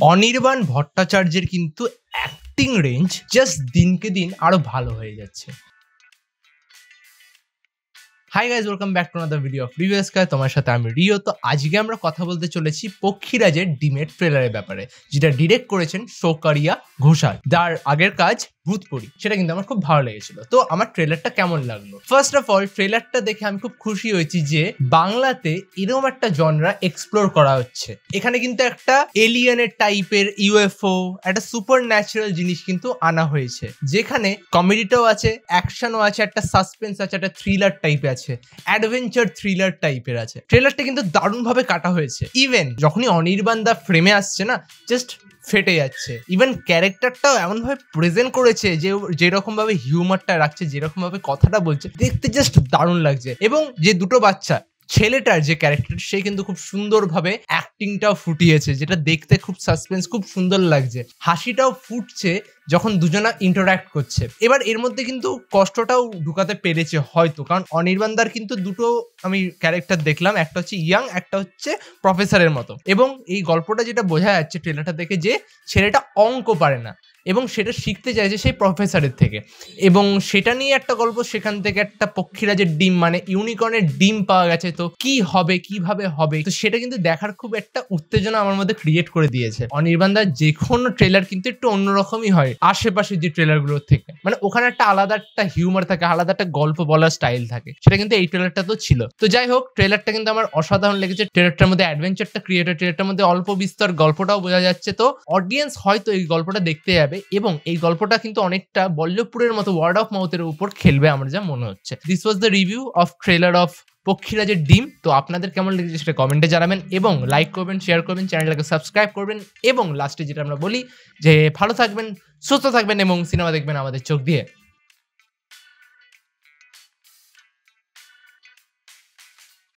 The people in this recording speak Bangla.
অনির্বাণ ভট্টাচার্যের কিন্তু অ্যাক্টিং রেঞ্জ জাস্ট দিনকে দিন আরো ভালো হয়ে যাচ্ছে। Hi guys, welcome back to another video of review sky. তোমার সাথে আমি রিও। তো আজকে আমরা কথা বলতে চলেছি পক্ষীরাজের ডিমের ট্রেলারের ব্যাপারে, যেটা ডিরেক্ট করেছেন শৌকারিয়া ঘোষাল, যার আগের কাজ ভূতপুরি। সেটা কিন্তু আমার খুব ভালো লেগেছিল। তো আমার ট্রেলারটা কেমন লাগলো? ফার্স্ট অফ অল, ট্রেলারটা দেখে আমি খুব খুশি হয়েছি যে বাংলাতে এরকম একটা জনরা এক্সপ্লোর করা হচ্ছে। এখানে কিন্তু একটা এলিয়েনের টাইপের ইউএফও, একটা সুপার ন্যাচারাল জিনিস কিন্তু আনা হয়েছে, যেখানে কমেডিটাও আছে, অ্যাকশনও আছে, একটা সাসপেন্স আছে, একটা থ্রিলার টাইপের আছে, অ্যাডভেঞ্চার থ্রিলার টাইপের আছে। ট্রেলারটা কিন্তু দারুণ ভাবে কাটা হয়েছে। ইভেন যখনই অনির্বাণ দা ফ্রেমে আসছে না, জাস্ট ফেটে যাচ্ছে। ইভেন ক্যারেক্টারটাও এমন ভাবে প্রেজেন্ট করেছে যে যেরকম ভাবে হিউমারটা রাখছে, যেরকম ভাবে কথাটা বলছে, দেখতে জাস্ট দারুণ লাগছে। এবং যে দুটো বাচ্চা, ছেলেটার যে ক্যারেক্টার, সে কিন্তু খুব সুন্দরভাবে অ্যাক্টিংটাও ফুটিয়েছে, যেটা দেখতে খুব সাসপেন্স, খুব সুন্দর লাগছে। হাসিটাও ফুটছে যখন দুজনা ইন্টারঅ্যাক্ট করছে। এবার এর মধ্যে কিন্তু কষ্টটাও ঢুকাতে পেরেছে হয়তো, কারণ অনির্বাণদার কিন্তু দুটো আমি ক্যারেক্টার দেখলাম, একটা হচ্ছে ইয়াং, একটা হচ্ছে প্রফেসরের মতো। এবং এই গল্পটা যেটা বোঝা যাচ্ছে ট্রেলারটা দেখে, যে ছেলেটা অঙ্ক পারে না এবং সেটা শিখতে চাইছে সেই প্রফেসরের থেকে, এবং সেটা নিয়ে একটা গল্প। সেখান থেকে একটা পক্ষীরাজের ডিম, মানে ইউনিকর্নের ডিম পাওয়া গেছে। তো কি হবে, কিভাবে হবে, তো সেটা কিন্তু দেখার খুব একটা উত্তেজনা আমার মধ্যে ক্রিয়েট করে দিয়েছে। অনির্বাণদার যে কোনো ট্রেলার কিন্তু একটু অন্যরকমই হয় আশেপাশে যে ট্রেলারগুলোর থেকে, মানে ওখানে একটা আলাদা একটা হিউমার থাকে, আলাদা একটা গল্প বলার স্টাইল থাকে। সেটা কিন্তু এই ট্রেলারটা তো ছিল। তো যাই হোক, ট্রেলারটা কিন্তু আমার অসাধারণ লেগেছে। ট্রেলারটার মধ্যে অ্যাডভেঞ্চারটা ক্রিয়েটেড, ট্রেলারটার মধ্যে অল্প বিস্তর গল্পটাও বোঝা যাচ্ছে। তো অডিয়েন্স হয়তো এই গল্পটা দেখতে যাবে, এবং এই গল্পটা কিন্তু অনেকটা বল্লভপুরের মতো ওয়ার্ড অফ মাউথের উপর খেলবে আমার যা মনে হচ্ছে। This was the review of trailer of পক্ষীরাজের ডিম। তো আপনাদের কেমন লেগেছে সেটা কমেন্টে জানাবেন, এবং লাইক করবেন, শেয়ার করবেন, চ্যানেলটাকে সাবস্ক্রাইব করবেন। এবং লাস্টে যেটা আমরা বলি, যে ভালো থাকবেন, সুস্থ থাকবেন, এবং সিনেমা দেখবেন আমাদের চোখ দিয়ে।